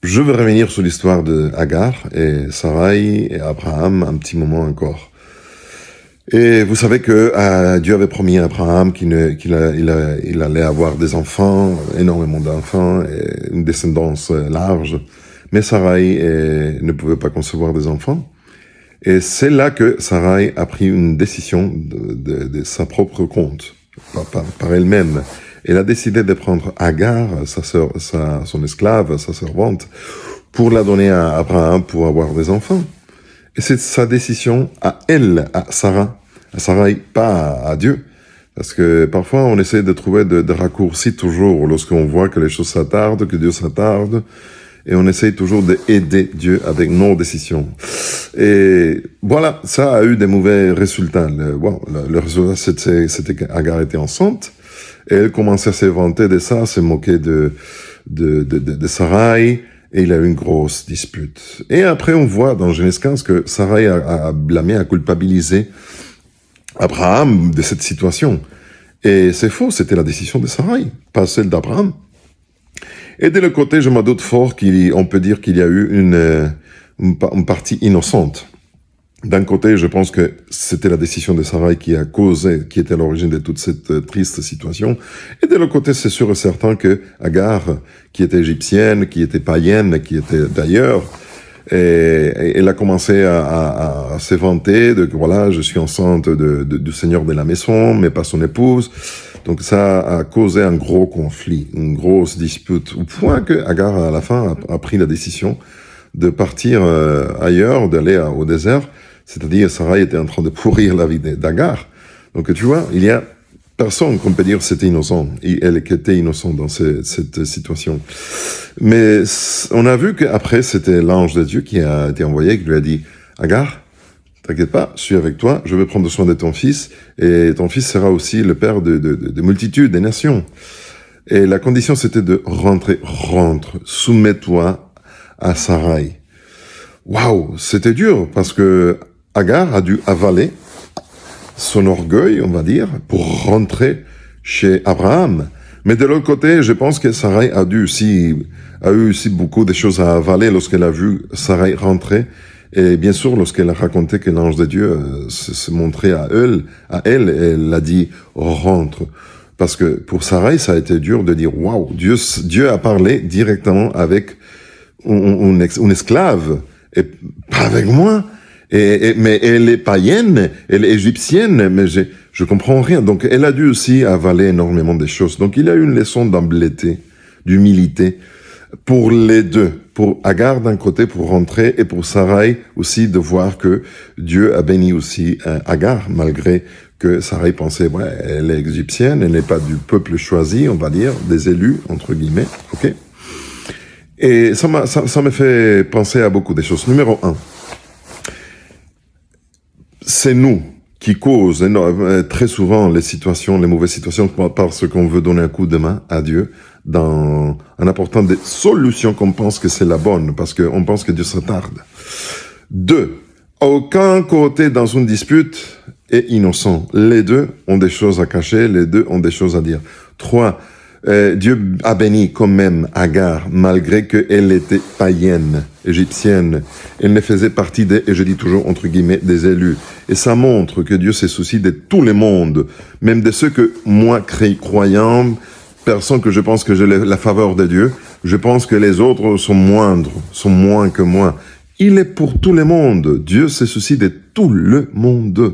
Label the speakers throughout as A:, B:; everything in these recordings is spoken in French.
A: Je veux revenir sur l'histoire de Agar et Sarai et Abraham un petit moment encore. Et vous savez que Dieu avait promis à Abraham qu'il allait avoir des enfants, énormément d'enfants, et une descendance large. Mais Sarai ne pouvait pas concevoir des enfants. Et c'est là que Sarai a pris une décision de sa propre compte, par elle-même. Elle a décidé de prendre Agar, son esclave, sa servante, pour la donner à Abraham pour avoir des enfants. Et c'est sa décision à elle, à Sarai, pas à Dieu. Parce que parfois on essaie de trouver de raccourcis toujours lorsqu'on voit que les choses s'attardent, que Dieu s'attarde. Et on essaye toujours d'aider Dieu avec nos décisions. Et voilà, ça a eu des mauvais résultats. Le résultat, c'était qu'Agar était enceinte. Et elle commençait à se vanter de ça, se moquer de Sarai. Et il a eu une grosse dispute. Et après, on voit dans Genèse 15 que Sarai a blâmé, a culpabilisé Abraham de cette situation. Et c'est faux, c'était la décision de Sarai, pas celle d'Abraham. Et de l'autre côté, je m'en doute fort qu'on peut dire qu'il y a eu une partie innocente. D'un côté, je pense que c'était la décision de Sarai qui était à l'origine de toute cette triste situation. Et de l'autre côté, c'est sûr et certain que Agar, qui était égyptienne, qui était païenne, qui était d'ailleurs, et elle a commencé à se vanter de que voilà, je suis enceinte du seigneur de la maison, mais pas son épouse. Donc ça a causé un gros conflit, une grosse dispute, au point que Agar, à la fin, a pris la décision de partir ailleurs, d'aller au désert. C'est-à-dire, Sarai était en train de pourrir la vie d'Agar. Donc tu vois, il y a personne qu'on peut dire c'était innocent. Elle qui était innocente dans cette situation. Mais on a vu qu'après, c'était l'ange de Dieu qui a été envoyé, qui lui a dit « Agar, t'inquiète pas, je suis avec toi, je vais prendre soin de ton fils, et ton fils sera aussi le père de multitudes, des nations. » Et la condition, c'était de rentre, soumets-toi à Sarai. Waouh, c'était dur, parce que Agar a dû avaler son orgueil, on va dire, pour rentrer chez Abraham. Mais de l'autre côté, je pense que Sarai a eu aussi beaucoup de choses à avaler lorsqu'elle a vu Sarai rentrer. Et bien sûr, lorsqu'elle a raconté que l'ange de Dieu se montrait à elle a dit « rentre ». Parce que pour Sarai, ça a été dur de dire « waouh, Dieu a parlé directement avec une esclave, et pas avec moi ». Mais elle est païenne, elle est égyptienne, mais je comprends rien. Donc elle a dû aussi avaler énormément de choses. Donc il y a eu une leçon d'humilité, pour les deux. Pour Agar d'un côté pour rentrer, et pour Sarai aussi de voir que Dieu a béni aussi Agar, malgré que Sarai pensait, ouais, elle est égyptienne, elle n'est pas du peuple choisi, on va dire, des élus, entre guillemets, ok? Et ça me fait penser à beaucoup de choses. Numéro 1. C'est nous qui causent très souvent les mauvaises situations, parce qu'on veut donner un coup de main à Dieu en apportant des solutions qu'on pense que c'est la bonne, parce qu'on pense que Dieu s'attarde. 2. Aucun côté dans une dispute est innocent. Les deux ont des choses à cacher, les deux ont des choses à dire. 3. Dieu a béni quand même Agar, malgré qu'elle était païenne, égyptienne. Elle ne faisait partie et je dis toujours entre guillemets, des élus. Et ça montre que Dieu se soucie de tout le monde, même de ceux que moi, croyant, personne que je pense que j'ai la faveur de Dieu, je pense que les autres sont moins que moi. Il est pour tout le monde. Dieu se soucie de tout le monde.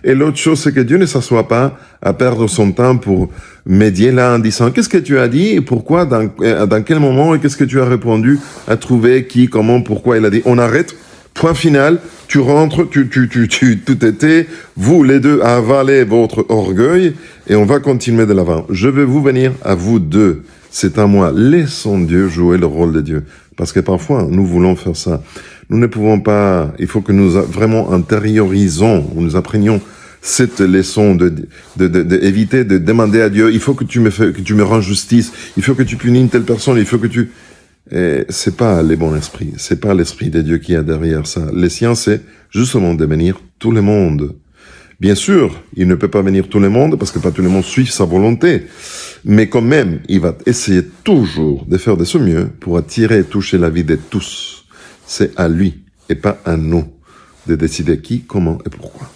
A: Et l'autre chose, c'est que Dieu ne s'assoit pas à perdre son temps pour médier là en disant qu'est-ce que tu as dit et pourquoi, dans quel moment et qu'est-ce que tu as répondu, à trouver qui, comment, pourquoi il a dit. On arrête, point final, tu rentres, tout était, vous les deux avalez votre orgueil et on va continuer de l'avant. Je vais vous venir à vous deux. C'est à moi. Laissons Dieu jouer le rôle de Dieu. Parce que parfois, nous voulons faire ça. Nous ne pouvons pas, il faut que nous vraiment intériorisons, ou nous apprenions cette leçon d'éviter de demander à Dieu, il faut que tu me rends justice, il faut que tu punisses une telle personne, il faut que tu... Et c'est pas les bons esprits, c'est pas l'esprit de Dieu qui est derrière ça. Les siens, c'est justement de bénir tout le monde. Bien sûr, il ne peut pas bénir tout le monde parce que pas tout le monde suit sa volonté. Mais quand même, il va essayer toujours de faire de son mieux pour attirer et toucher la vie de tous. C'est à lui et pas à nous de décider qui, comment et pourquoi.